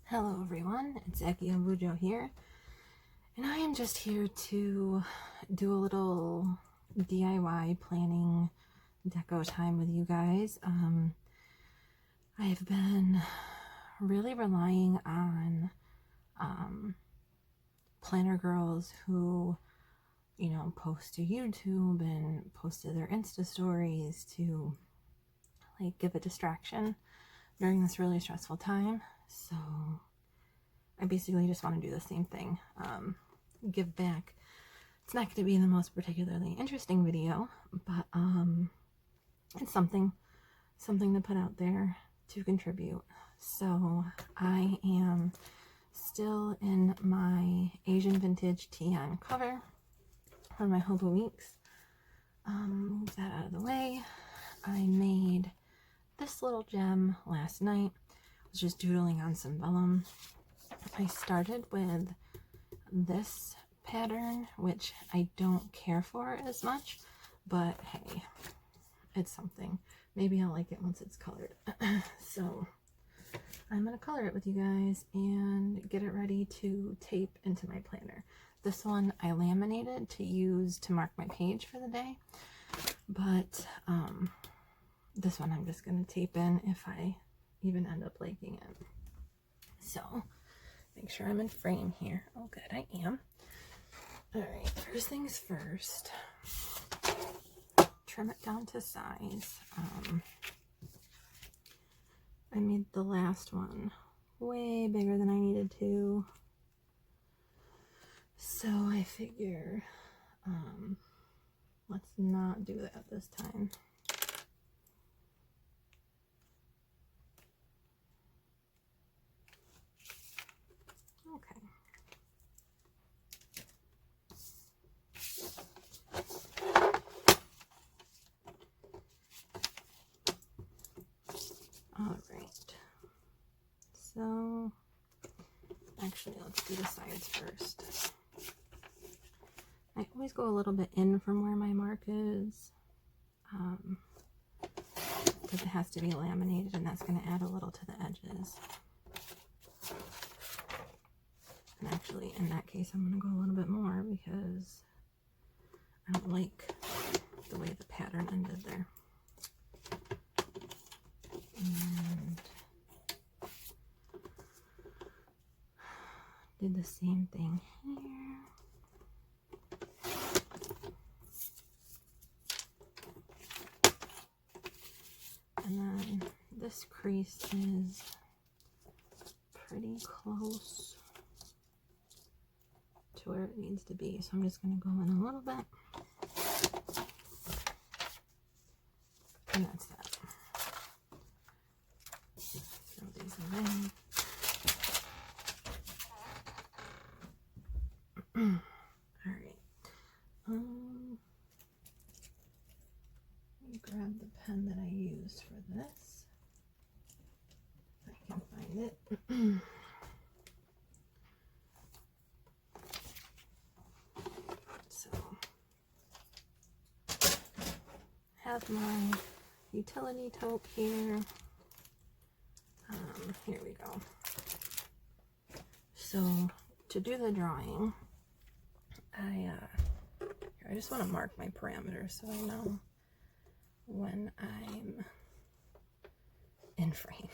Hello everyone, it's Eki Ambujo here, and I am just here to do a little DIY planning deco time with you guys. I have been really relying on planner girls who, post to YouTube and post to their Insta stories to like give a distraction during this really stressful time. So I basically just want to do the same thing, give back. It's not going to be the most particularly interesting video, but it's something to put out there to contribute. So I am still in my Asian vintage tea on cover for my Hobo Weeks. Move that out of the way. I made this little gem last night. I was just doodling on some vellum. I started with this pattern, which I don't care for as much, but hey, it's something. Maybe I'll like it once it's colored. So I'm gonna color it with you guys and get it ready to tape into my planner. This one I laminated to use to mark my page for the day, but this one I'm just gonna tape in if I even end up liking it. So make sure I'm in frame here. Oh good, I am. Alright, first things first, trim it down to size. I made the last one way bigger than I needed to, so I figure let's not do that this time. Okay. All right. So, actually, let's do the sides first. I always go a little bit in from where my mark is, because it has to be laminated, and that's going to add a little to the edges. And actually, in that case, I'm going to go a little bit more because I don't like the way the pattern ended there. And did the same thing here. And then this crease is pretty close to where it needs to be, so I'm just going to go in a little bit, and that's that. Throw these away. All right. Let me grab the pen that I used for this. If I can find it. So, have my utility taupe here. Here we go. So, to do the drawing, I just want to mark my parameters so I know when I'm in frame.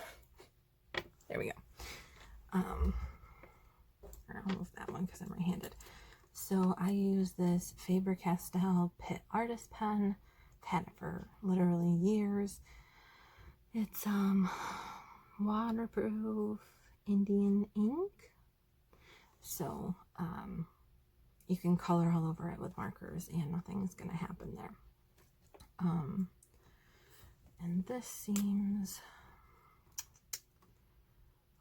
There we go. I'll move that one because I'm right-handed. So I use this Faber-Castell Pitt Artist pen. I've had it for literally years. It's waterproof Indian ink. So you can color all over it with markers and nothing's gonna happen there. And this seems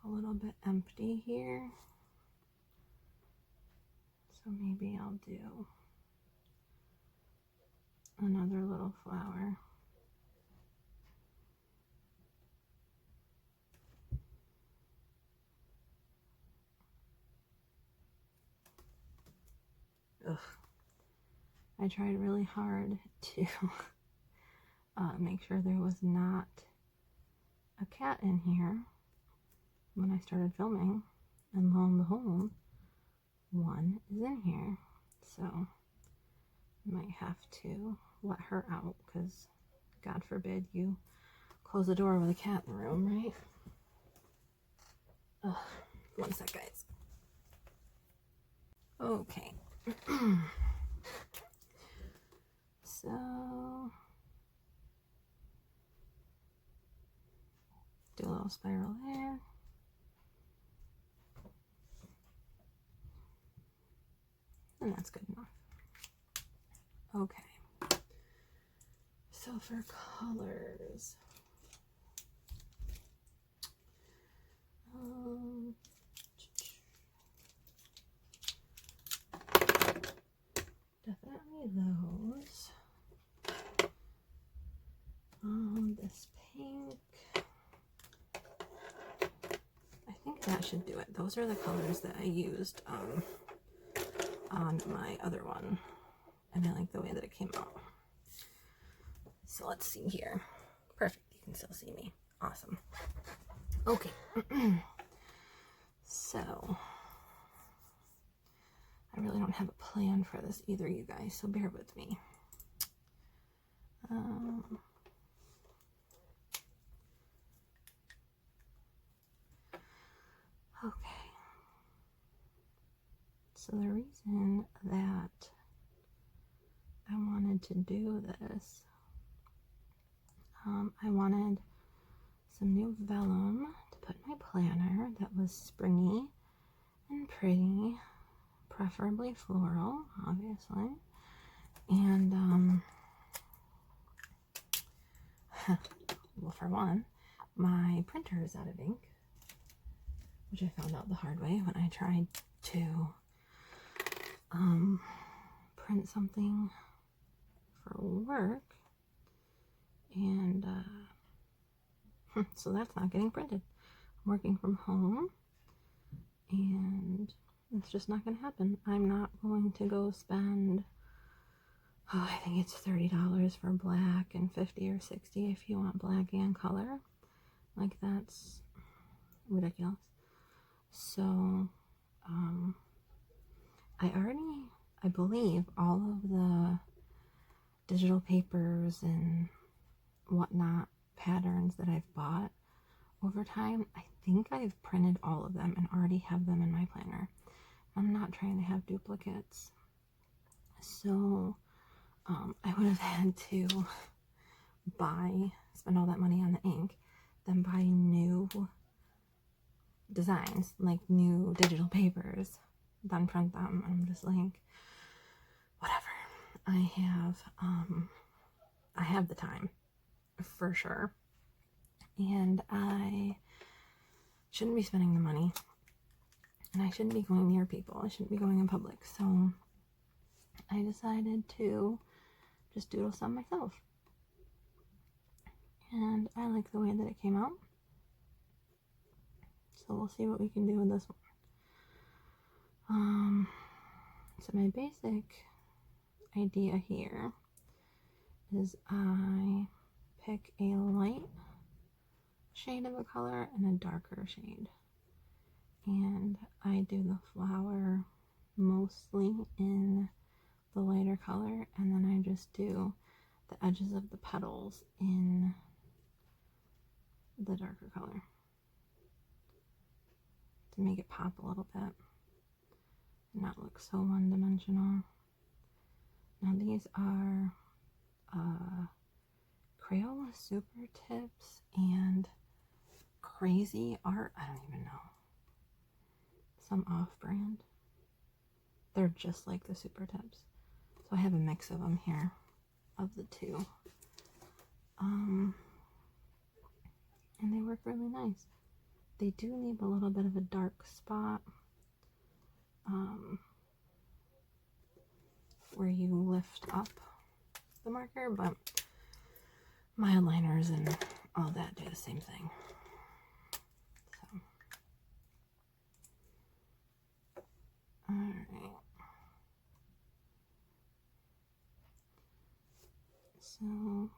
a little bit empty here. So maybe I'll do another little flower. Ugh. I tried really hard to make sure there was not a cat in here. when I started filming, and lo and behold, one is in here. So I might have to let her out, because God forbid you close the door with a cat in the room, right? Ugh. One sec, guys. Okay. So do a little spiral there. And that's good enough. Okay. So for colors, definitely those. This pink, I think that should do it. Those are the colors that I used on my other one, and I like the way that it came out. So let's see here. Perfect, you can still see me. Awesome. Okay. So I really don't have a plan for this either, you guys, so bear with me. Okay. So the reason that I wanted to do this, I wanted some new vellum to put in my planner that was springy and pretty, preferably floral, obviously. And well, for one, my printer is out of ink, which I found out the hard way when I tried to print something for work, and so that's not getting printed. I'm working from home, and it's just not going to happen. I'm not going to go spend, I think it's $30 for black and $50 or $60 if you want black and color. Like, that's ridiculous. So I believe all of the digital papers and whatnot patterns that I've bought over time, I think I've printed all of them and already have them in my planner. I'm not trying to have duplicates. So I would have had to spend all that money on the ink, then buy new designs, like new digital papers, then print them. I'm just like, whatever. I have the time, for sure, and I shouldn't be spending the money, and I shouldn't be going near people. I shouldn't be going in public. So I decided to just doodle some myself, and I like the way that it came out. So we'll see what we can do with this one. So my basic idea here is I pick a light shade of a color and a darker shade, and I do the flower mostly in the lighter color, and then I just do the edges of the petals in the darker color to make it pop a little bit and not look so one-dimensional. Now these are Crayola Super Tips and Crazy Art, I don't even know, some off-brand. They're just like the Super Tips. So I have a mix of them here, of the two. And they work really nice. They do need a little bit of a dark spot where you lift up the marker, but mild liners and all that do the same thing. So, alright. So,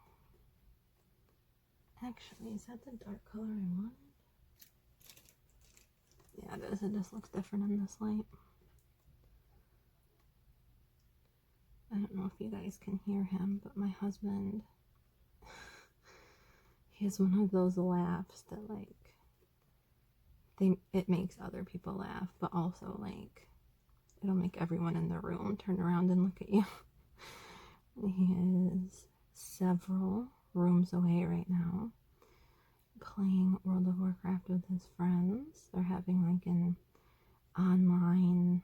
actually, is that the dark color I wanted? that is. It just looks different in this light. I don't know if you guys can hear him, but my husband, he has one of those laughs that, like, it makes other people laugh, but also, like, it'll make everyone in the room turn around and look at you. He is several rooms away right now, playing World of Warcraft with his friends. They're having, like, an online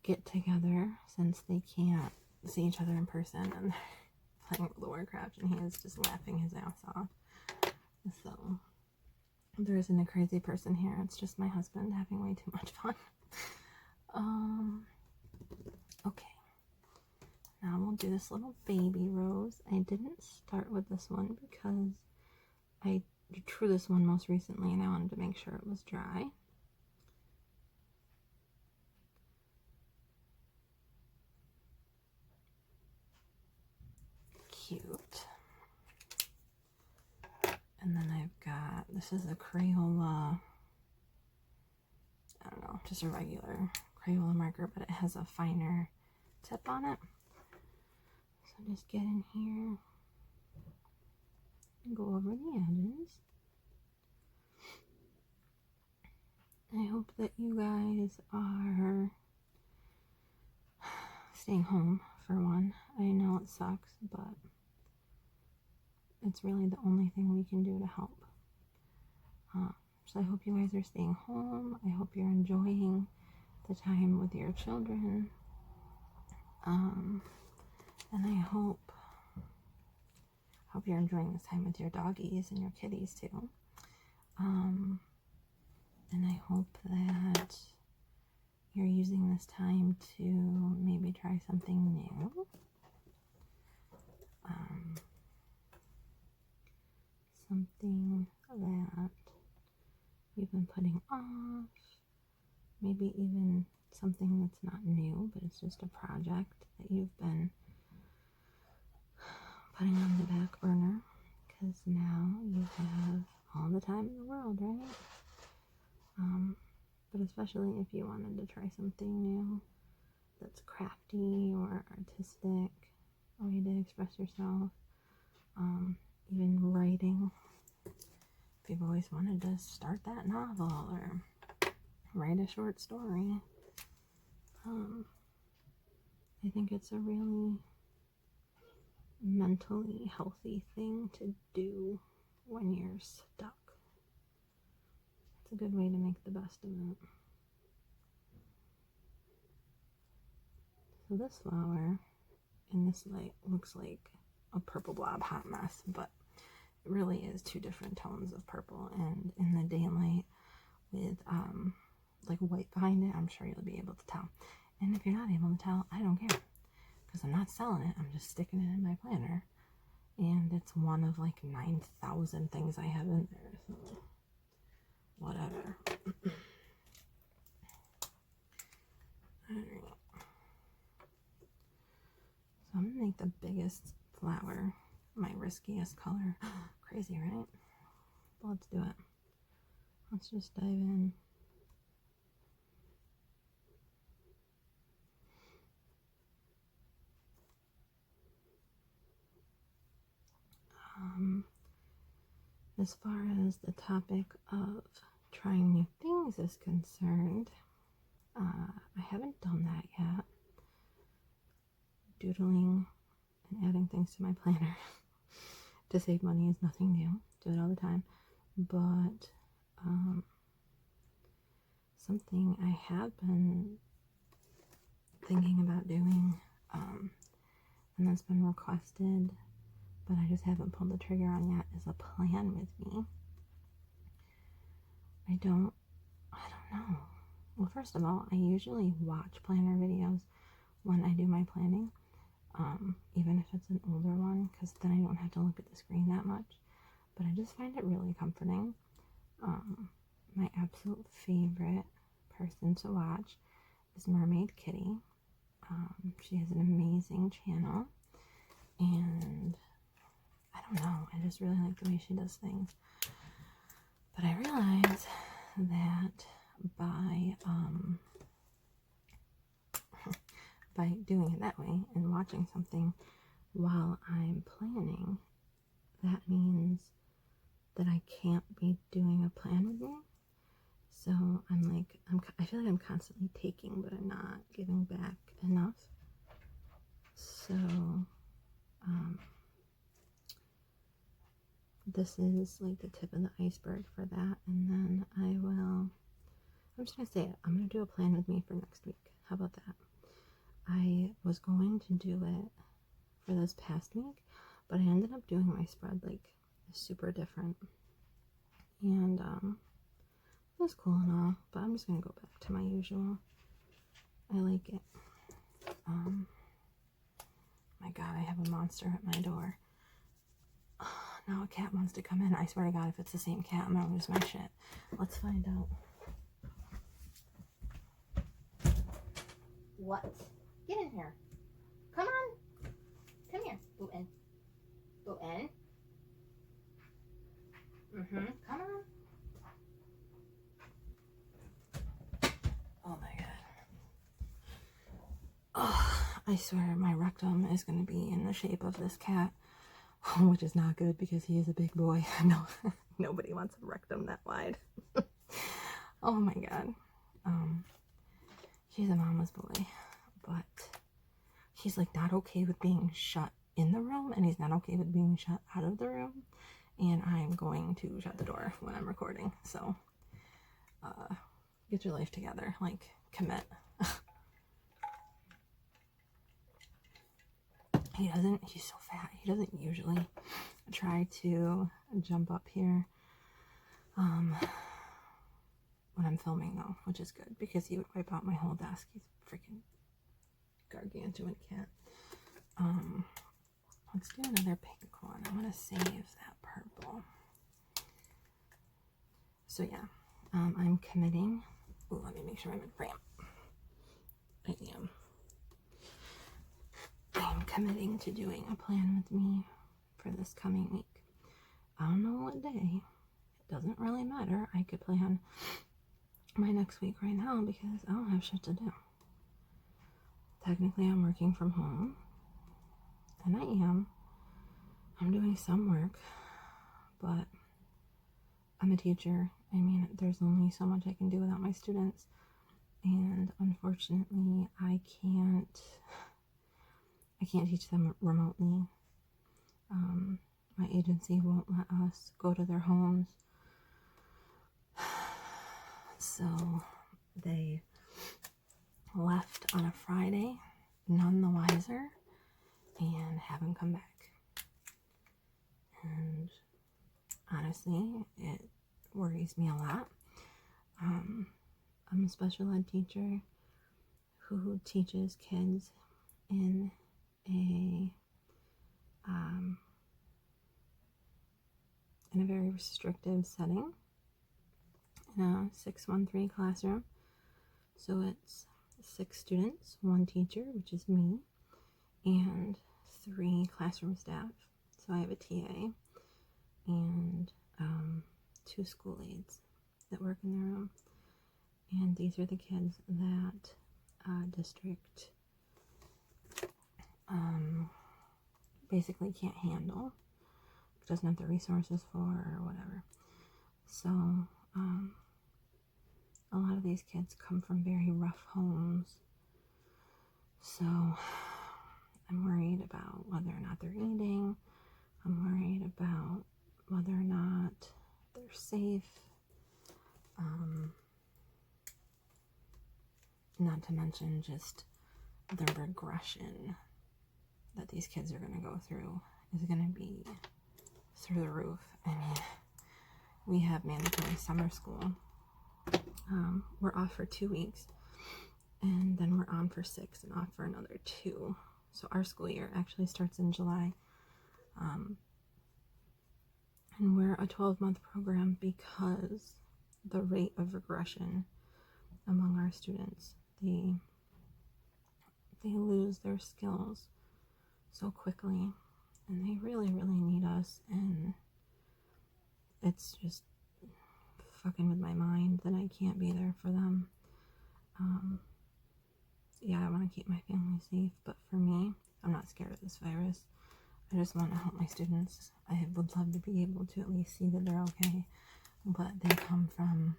get together since they can't see each other in person, and they're playing World of Warcraft, and he is just laughing his ass off. So there isn't a crazy person here. It's just my husband having way too much fun. Okay. Now we'll do this little baby rose. I didn't start with this one because I drew this one most recently and I wanted to make sure it was dry. Cute. And then I've got, this is a Crayola, I don't know, just a regular Crayola marker, but it has a finer tip on it. So just get in here and go over the edges. I hope that you guys are staying home, for one. I know it sucks, but it's really the only thing we can do to help. So I hope you guys are staying home. I hope you're enjoying the time with your children. And I hope you're enjoying this time with your doggies and your kitties too. And I hope that you're using this time to maybe try something new. Something that you've been putting off. Maybe even something that's not new, but it's just a project that you've been putting on the back burner, because now you have all the time in the world, right? But especially if you wanted to try something new that's crafty or artistic, a way to express yourself, even writing. If you've always wanted to start that novel or write a short story, I think it's a really mentally healthy thing to do when you're stuck. It's a good way to make the best of it. So this flower in this light looks like a purple blob hot mess, but it really is two different tones of purple, and in the daylight with like white behind it, I'm sure you'll be able to tell. And if you're not able to tell, I don't care, because I'm not selling it. I'm just sticking it in my planner, and it's one of like 9,000 things I have in there, so whatever. Alright, so I'm gonna make the biggest flower my riskiest color. Crazy, right? But let's do it. Let's just dive in. As far as the topic of trying new things is concerned, I haven't done that yet. Doodling and adding things to my planner to save money is nothing new. Do it all the time. But something I have been thinking about doing, and that's been requested, but I just haven't pulled the trigger on yet, is a plan with me. I don't know. Well, first of all, I usually watch planner videos when I do my planning, even if it's an older one, because then I don't have to look at the screen that much. But I just find it really comforting. My absolute favorite person to watch is Mermaid Kitty. She has an amazing channel, and I don't know, I just really like the way she does things. But I realize that by by doing it that way and watching something while I'm planning, that means that I can't be doing a plan with me. So I feel like I'm constantly taking, but I'm not giving back enough. So this is like the tip of the iceberg for that. And then I'm just gonna say it. I'm gonna do a plan with me for next week. How about that? I was going to do it for this past week, but I ended up doing my spread like super different. And it was cool and all, but I'm just gonna go back to my usual. I like it. My God, I have a monster at my door. Now a cat wants to come in. I swear to God, if it's the same cat, I'm gonna lose my shit. Let's find out. What? Get in here. Come on. Come here. Go in. Go in. Come on. Oh my God. Oh, I swear my rectum is going to be in the shape of this cat, which is not good because he is a big boy. No, nobody wants a rectum that wide. Oh my God. He's a mama's boy, but he's like not okay with being shut in the room, and he's not okay with being shut out of the room. And I'm going to shut the door when I'm recording. So, get your life together. Like, commit. He's so fat. He doesn't usually try to jump up here when I'm filming though, which is good because he would wipe out my whole desk. He's a freaking gargantuan cat. Let's do another pink one. I'm gonna save that purple. So yeah, I'm committing. Ooh, let me make sure I'm in frame. I'm committing to doing a plan with me for this coming week. I don't know what day. It doesn't really matter. I could plan my next week right now because I don't have shit to do. Technically, I'm working from home, and I am. I'm doing some work, but I'm a teacher. I mean, there's only so much I can do without my students, and unfortunately, I can't teach them remotely. My agency won't let us go to their homes, so they left on a Friday, none the wiser, and haven't come back. And honestly, it worries me a lot. I'm a special ed teacher who teaches kids in a very restrictive setting in a 613 classroom. So it's 6 students, 1 teacher, which is me, and 3 classroom staff. So I have a TA and 2 school aides that work in their room. And these are the kids that district basically can't handle, doesn't have the resources for, or whatever. So a lot of these kids come from very rough homes. So I'm worried about whether or not they're eating. I'm worried about whether or not they're safe. Not to mention just the regression that these kids are going to go through is going to be through the roof. I mean, we have mandatory summer school. We're off for 2 weeks, and then we're on for 6 and off for another 2. So our school year actually starts in July. And we're a 12-month program because the rate of regression among our students, they lose their skills so quickly, and they really, really need us. And it's just fucking with my mind that I can't be there for them. Yeah, I want to keep my family safe, but for me, I'm not scared of this virus. I just want to help my students. I would love to be able to at least see that they're okay, but they come from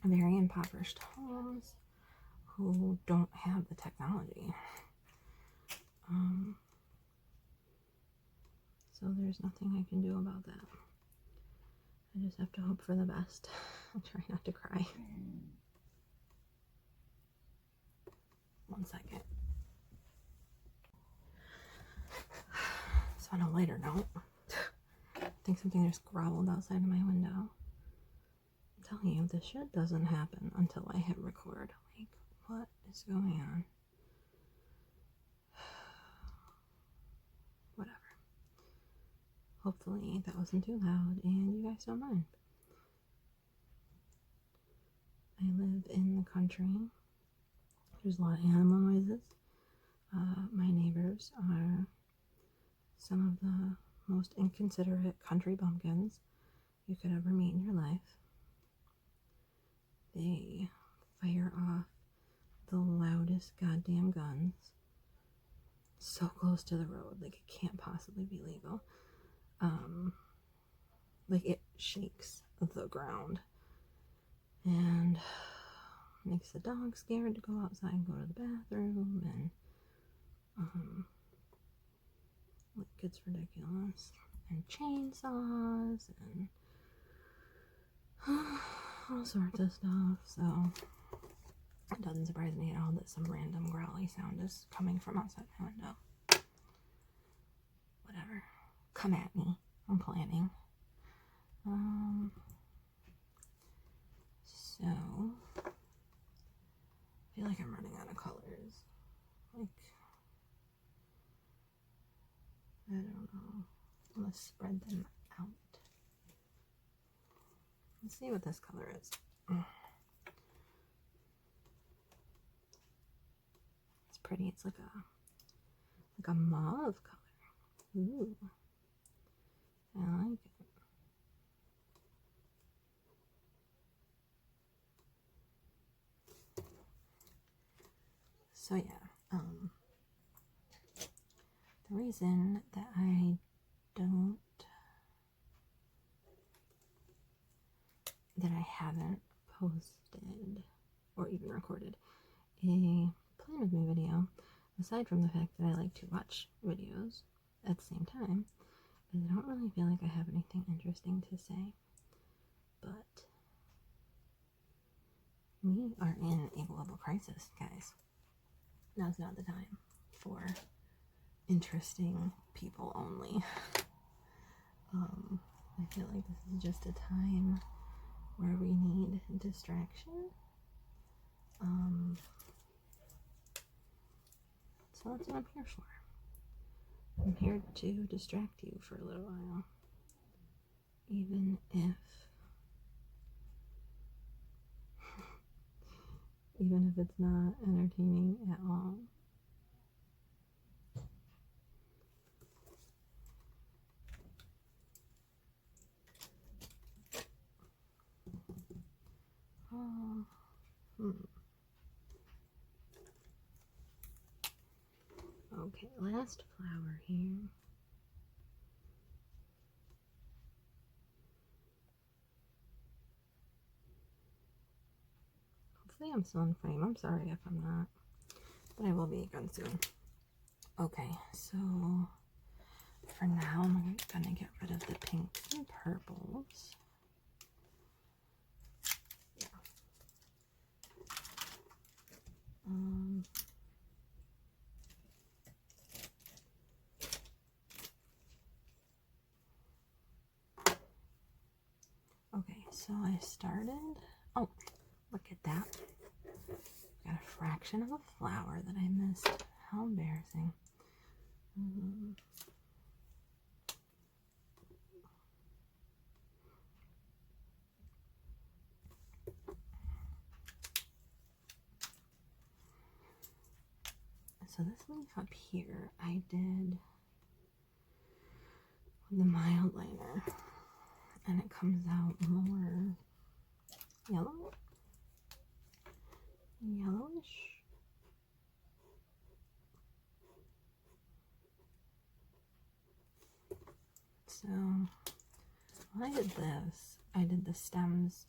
very impoverished homes who don't have the technology. So there's nothing I can do about that. I just have to hope for the best and try not to cry. 1 second. So on a lighter note, I think something just growled outside of my window. I'm telling you, this shit doesn't happen until I hit record. Like, what is going on? Whatever. Hopefully that wasn't too loud and you guys don't mind. I live in the country. There's a lot of animal noises. My neighbors are some of the most inconsiderate country bumpkins you could ever meet in your life. They fire off the loudest goddamn guns so close to the road, like it can't possibly be legal. Like it shakes the ground and makes the dog scared to go outside and go to the bathroom, and like it's ridiculous. And chainsaws and all sorts of stuff. So it doesn't surprise me at all that some random growly sound is coming from outside my window. Whatever. Come at me. I'm planning. So I feel like I'm running out of colors. Like, I don't know. I'm gonna spread them out. Let's see what this color is. It's pretty. It's like a mauve color. Ooh, I like it. So yeah, the reason that I haven't posted or even recorded a Plan With Me video, aside from the fact that I like to watch videos at the same time, is I don't really feel like I have anything interesting to say. But we are in a global crisis, guys. Now's not the time for interesting people only. I feel like this is just a time where we need distraction. So that's what I'm here for. I'm here to distract you for a little while. Even if it's not entertaining at all. Okay, last flower here. Hopefully I'm still in frame. I'm sorry if I'm not, but I will be again soon. Okay, so for now I'm gonna get rid of the pinks and purples. Yeah. Okay, so I started. Oh, look at that. Got a fraction of a flower that I missed. How embarrassing. So this leaf up here, I did with the mild liner, and it comes out more yellow, yellowish. So when I did this, I did the stems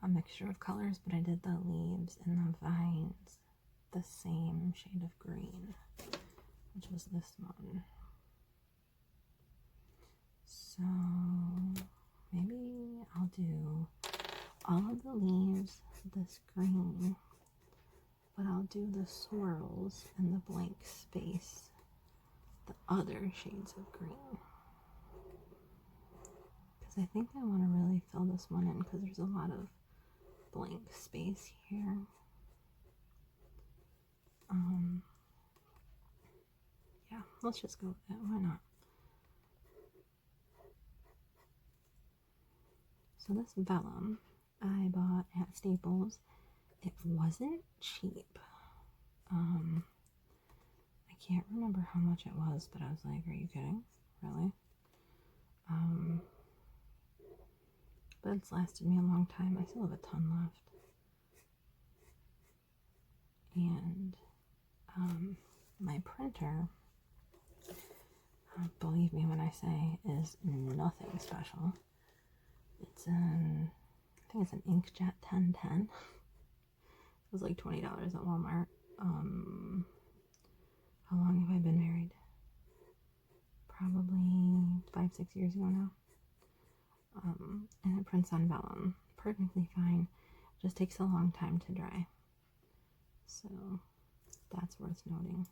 a mixture of colors, but I did the leaves and the vines the same shade of green, which was this one. So maybe I'll do all of the leaves this green, but I'll do the swirls and the blank space the other shades of green. Because I think I want to really fill this one in because there's a lot of blank space here. Yeah, let's just go with it. Why not? So this vellum I bought at Staples. It wasn't cheap. I can't remember how much it was, but I was like, are you kidding? Really? But it's lasted me a long time. I still have a ton left. And my printer, believe me when I say, is nothing special. It's I think it's an inkjet 1010. It was like $20 at Walmart. How long have I been married? Probably 5-6 years ago now. And it prints on vellum perfectly fine. Just takes a long time to dry. So that's worth noting.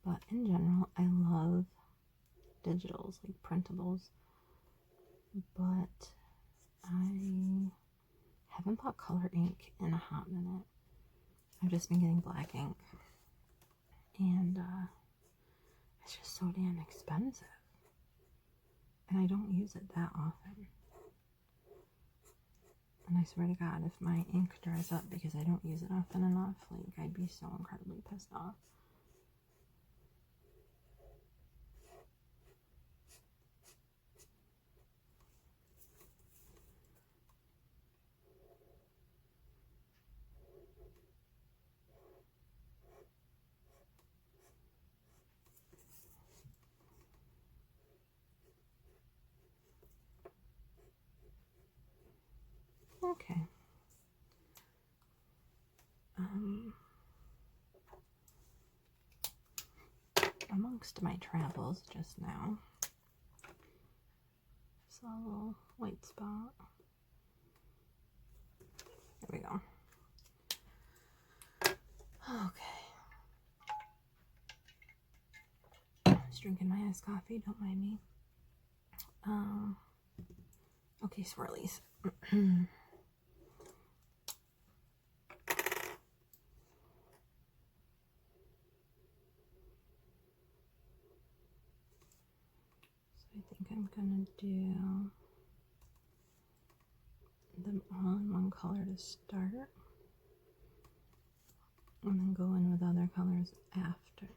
But in general, I love digitals, like printables. But I haven't bought color ink in a hot minute. I've just been getting black ink. And it's just so damn expensive. And I don't use it that often. And I swear to God, if my ink dries up because I don't use it often enough, like, I'd be so incredibly pissed off. Okay. Amongst my travels just now, saw a little white spot. There we go. Okay. Just drinking my iced coffee, don't mind me. Okay, swirlies. I think I'm gonna do them all in one color to start, and then go in with other colors after.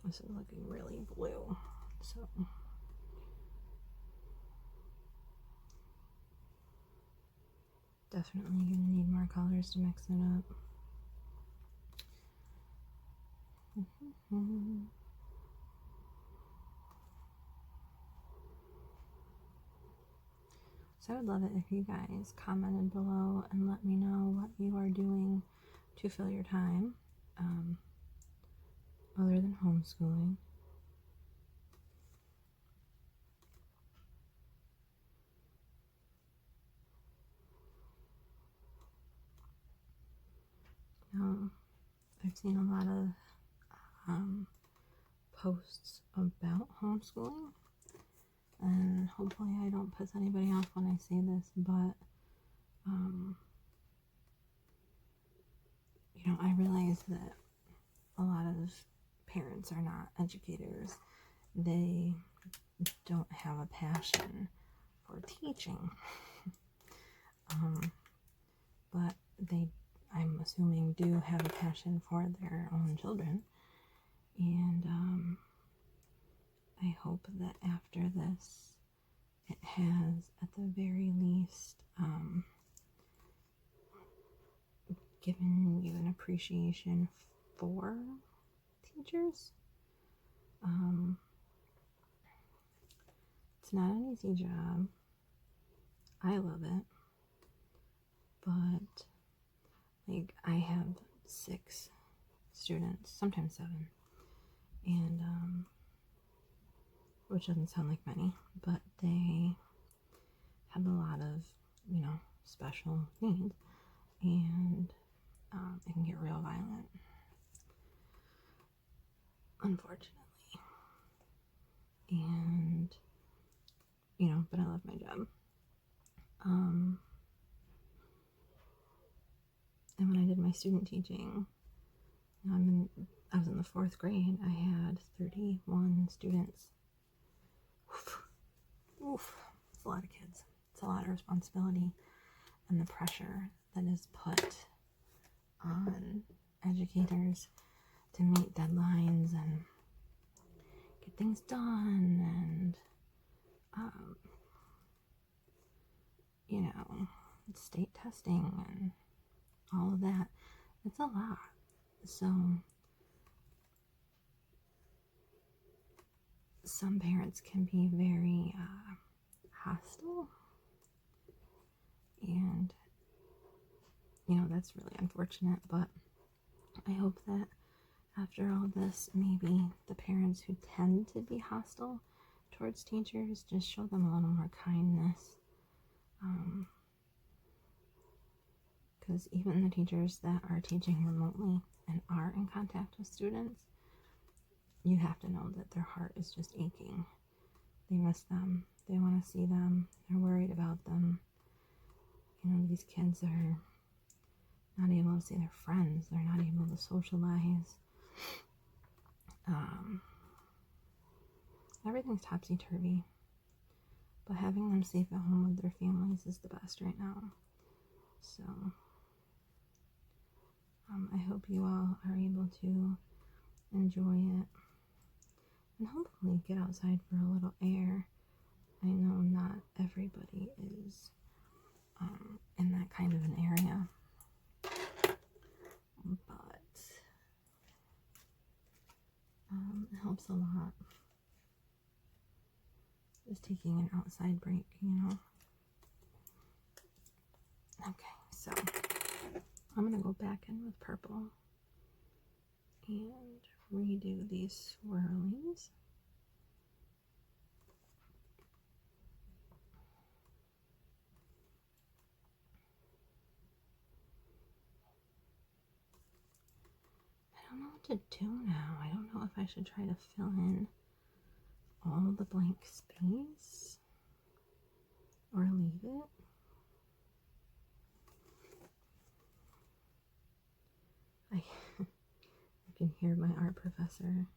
This is looking really blue, so definitely gonna need more colors to mix it up. So I would love it if you guys commented below and let me know what you are doing to fill your time, other than homeschooling. I've seen a lot of posts about homeschooling, and hopefully I don't piss anybody off when I say this, but you know, I realize that a lot of parents are not educators. They don't have a passion for teaching. But they, I'm assuming, do have a passion for their own children. And I hope that after this, it has, at the very least, given you an appreciation for teachers. It's not an easy job. I love it. But, like, I have 6 students, sometimes 7. And, which doesn't sound like many, but they have a lot of, special needs. And it can get real violent, unfortunately. And, but I love my job. And when I did my student teaching, I was in the 4th grade. I had 31 students. Oof. It's a lot of kids. It's a lot of responsibility, and the pressure that is put on educators to meet deadlines and get things done, and state testing and all of that. It's a lot. So some parents can be very hostile, and that's really unfortunate. But I hope that after all this, maybe the parents who tend to be hostile towards teachers just show them a little more kindness. Because even the teachers that are teaching remotely and are in contact with students, you have to know that their heart is just aching. They miss them. They want to see them. They're worried about them. These kids are not able to see their friends. They're not able to socialize. Everything's topsy-turvy. But having them safe at home with their families is the best right now. So I hope you all are able to enjoy it and hopefully get outside for a little air. I know not everybody is in that kind of an area, but it helps a lot. Just taking an outside break, Okay, so I'm going to go back in with purple and redo these swirlies. I don't know what to do now. I don't know if I should try to fill in all the blank space or leave it. I can hear my art professor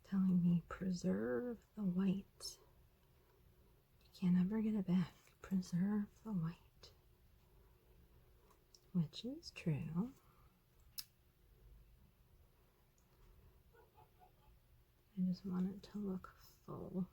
telling me, preserve the white. You can't ever get it back. Preserve the white. Which is true. I just want it to look full,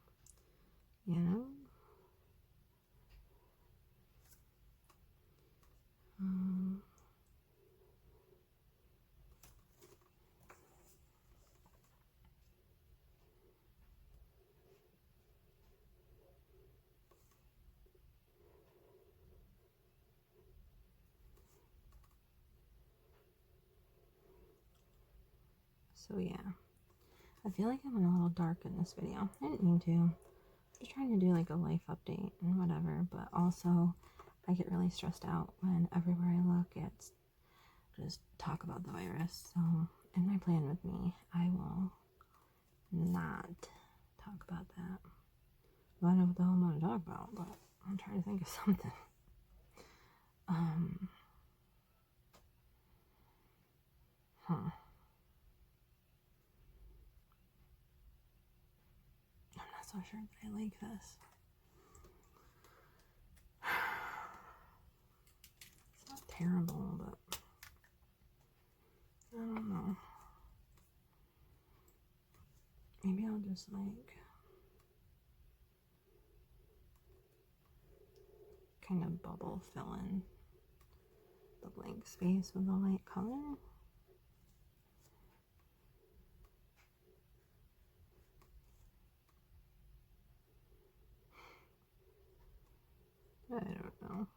So yeah, I feel like I'm a little dark in this video. I didn't mean to. I'm just trying to do like a life update and whatever, but also I get really stressed out when everywhere I look it's just talk about the virus. So in my plan with me, I will not talk about that. I don't know what the hell I'm going to talk about, but I'm trying to think of something. so sure that I like this. It's not terrible, but I don't know. Maybe I'll just like kind of bubble fill in the blank space with a light color. I don't know.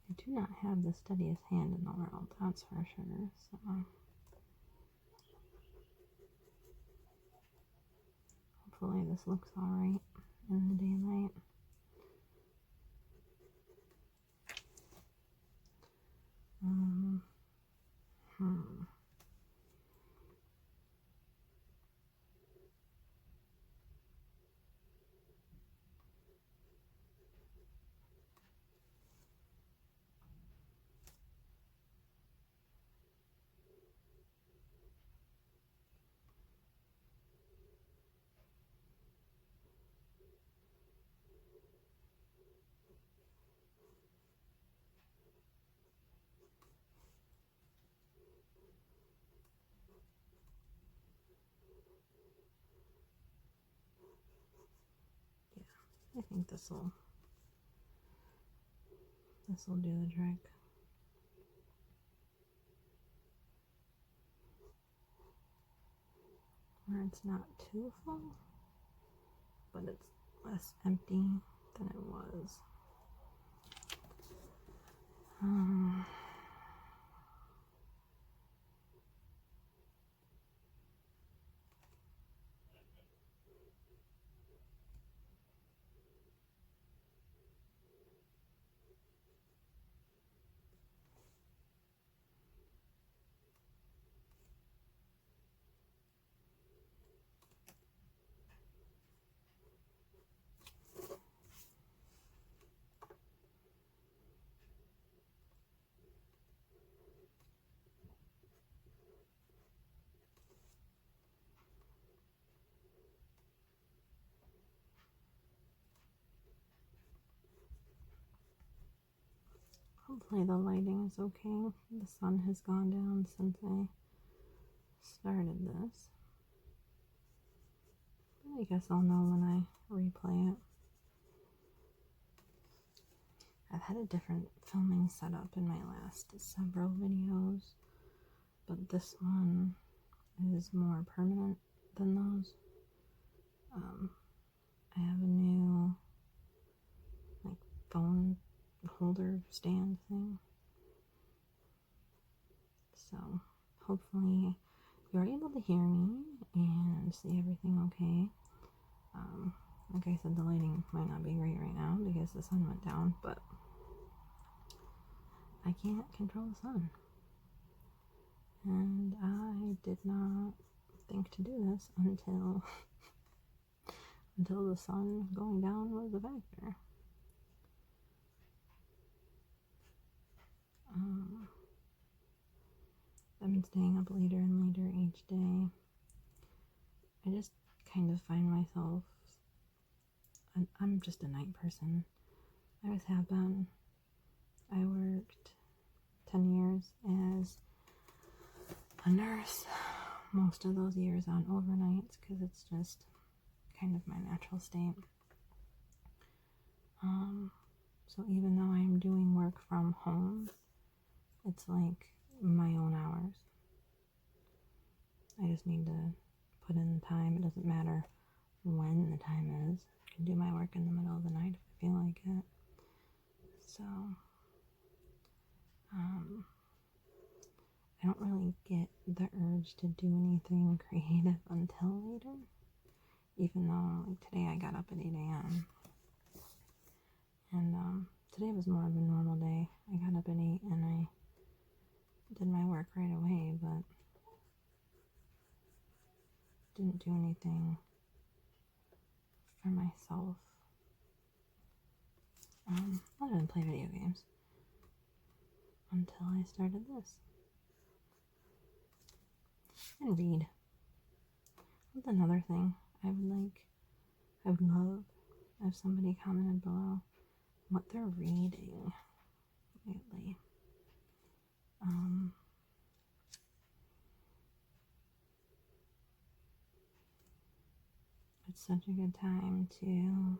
I do not have the steadiest hand in the world, that's for sure. So hopefully this looks alright in the daylight. I think this will do the trick. Where it's not too full, but it's less empty than it was. Hopefully the lighting is okay. The sun has gone down since I started this. But I guess I'll know when I replay it. I've had a different filming setup in my last several videos, but this one is more permanent than those. I have a new like phone holder stand thing, so hopefully you're able to hear me and see everything okay. Like I said, the lighting might not be great right now because the sun went down, but I can't control the sun, and I did not think to do this until the sun going down was a factor. I've been staying up later and later each day. I just kind of find myself, I'm just a night person. I always have been. I worked 10 years as a nurse, most of those years on overnights because it's just kind of my natural state. So even though I'm doing work from home, it's like my own hours. I just need to put in the time. It doesn't matter when the time is. I can do my work in the middle of the night if I feel like it. So, I don't really get the urge to do anything creative until later. Even though, like, today I got up at 8 a.m. And, today was more of a normal day. I got up at 8 and I did my work right away, but didn't do anything for myself. Other than play video games. Until I started this. And read. That's another thing I would love if somebody commented below what they're reading lately. It's such a good time to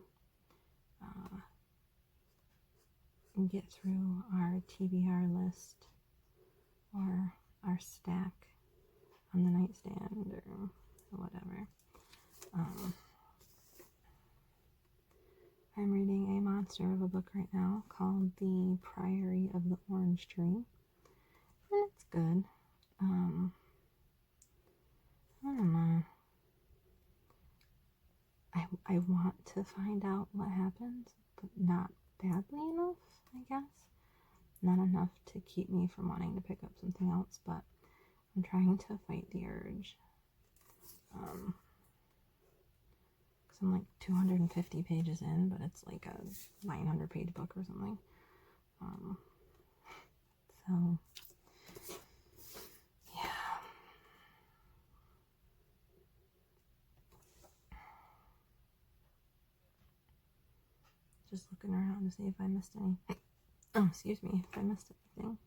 get through our TBR list or our stack on the nightstand or whatever. I'm reading a monster of a book right now called The Priory of the Orange Tree, and it's good. I don't know. I want to find out what happens, but not badly enough, I guess. Not enough to keep me from wanting to pick up something else, but I'm trying to fight the urge. Because I'm like 250 pages in, but it's like a 900-page book or something. So, yeah. Just looking around to see if I missed anything. Oh, excuse me, if I missed anything.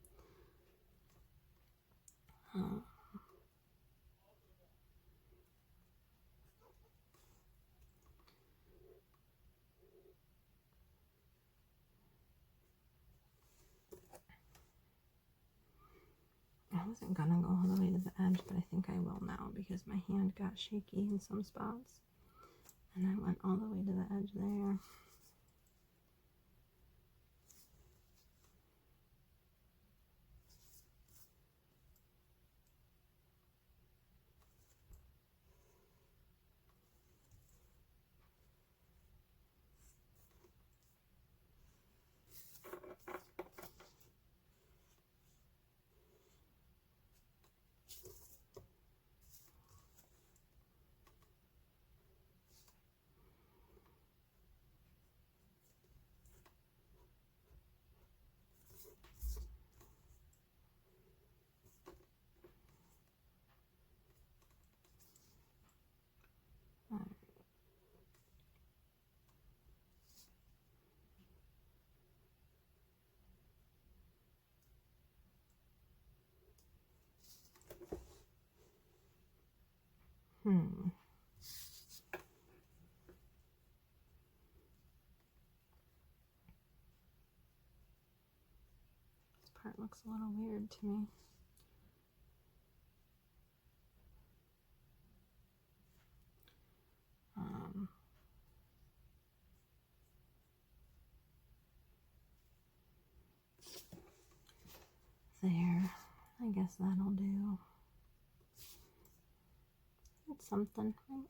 I wasn't gonna go all the way to the edge, but I think I will now because my hand got shaky in some spots. And I went all the way to the edge there. This part looks a little weird to me. There. I guess that'll do. It's something, right?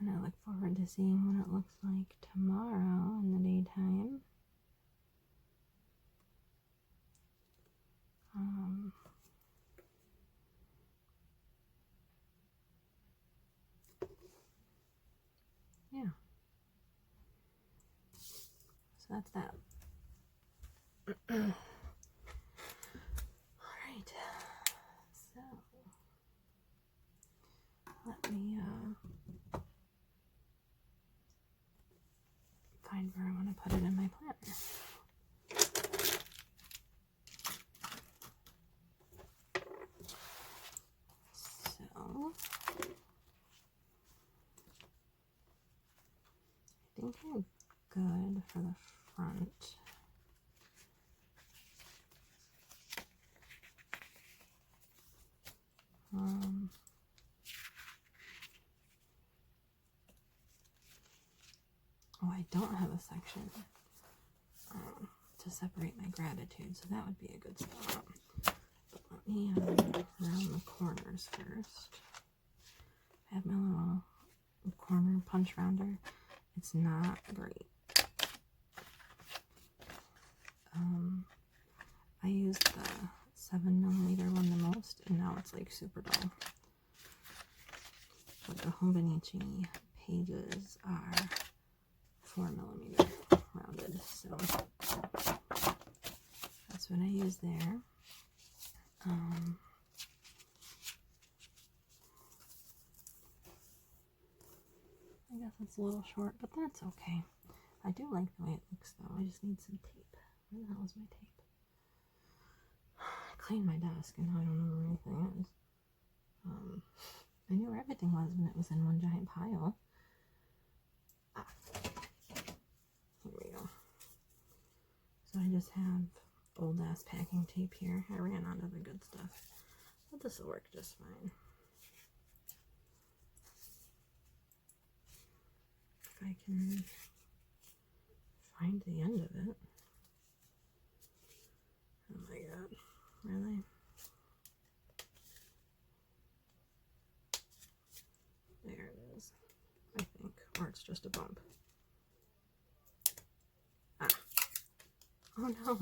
And I look forward to seeing what it looks like tomorrow in the daytime. Yeah. So that's that. Alright. So, let me find where I want to put it in my planner. So, I think I'm good for the front. Oh, I don't have a section to separate my gratitude, so that would be a good spot. But let me round the corners first. I have my little corner punch rounder. It's not great. I I used the 7mm one the most, and now it's like super dull. But the Hobonichi pages are 4mm rounded, so that's what I use there. I guess it's a little short, but that's okay. I do like the way it looks though. I just need some tape. Where the hell is my tape? I cleaned my desk and now I don't know where anything is. I knew where everything was when it was in one giant pile. Here we go. So I just have old ass packing tape here. I ran out of the good stuff, but this will work just fine. If I can find the end of it. Oh my god, really? There it is, I think, or it's just a bump. Ah. Oh no.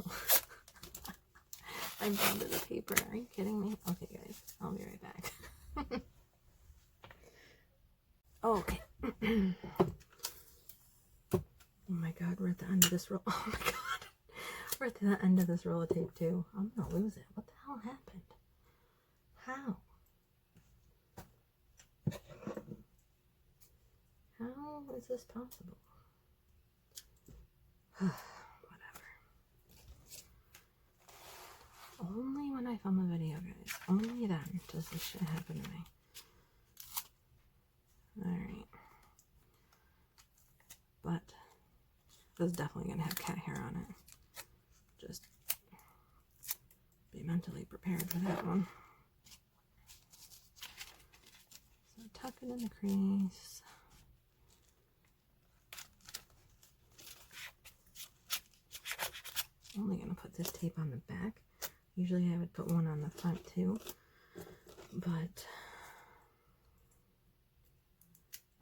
I bended the paper. Are you kidding me? Okay guys, I'll be right back. Okay. Oh my god, we're at the end of this roll. Oh my god. We're at the end of this roll of tape too. I'm gonna lose it. What the hell happened? How? How is this possible? Whatever. Only when I film a video, guys. Only then does this shit happen to me. Alright. But this is definitely going to have cat hair on it. Just be mentally prepared for that one. So tuck it in the crease. I'm only going to put this tape on the back. Usually I would put one on the front too. But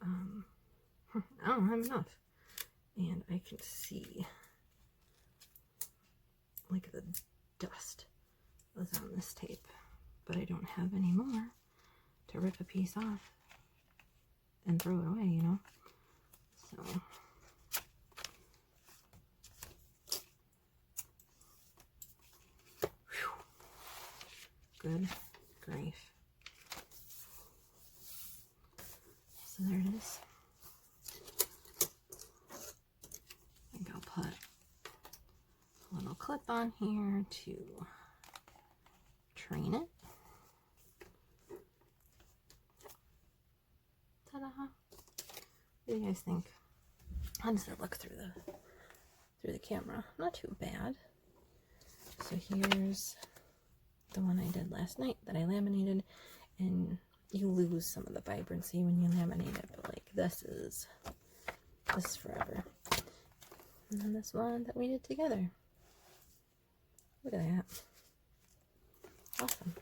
I don't have enough. And I can see like the dust was on this tape, but I don't have any more to rip a piece off and throw it away, you know? So whew. Good grief. So there it is. I think I'll put a little clip on here to train it. Ta-da! What do you guys think? How does it look through the camera? Not too bad. So here's the one I did last night that I laminated, and you lose some of the vibrancy when you laminate it, but like this is forever. And then this one that we did together. Look at that. Awesome.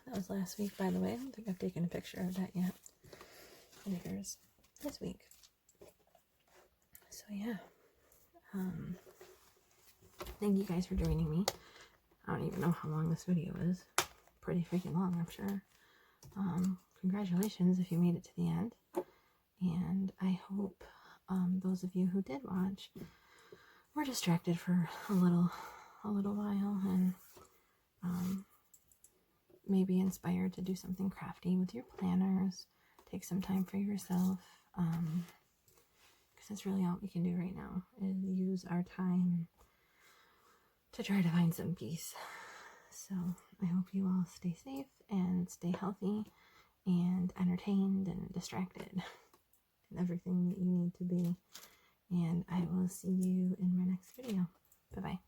That was last week, by the way. I don't think I've taken a picture of that yet. And here's this week. So yeah. Thank you guys for joining me. I don't even know how long this video is. Pretty freaking long, I'm sure. Congratulations if you made it to the end. And I hope those of you who did watch were distracted for a little while and maybe inspired to do something crafty with your planners. Take some time for yourself, because that's really all we can do right now, is use our time to try to find some peace. So I hope you all stay safe and stay healthy and entertained and distracted and everything that you need to be. And I will see you in my next video. Bye-bye.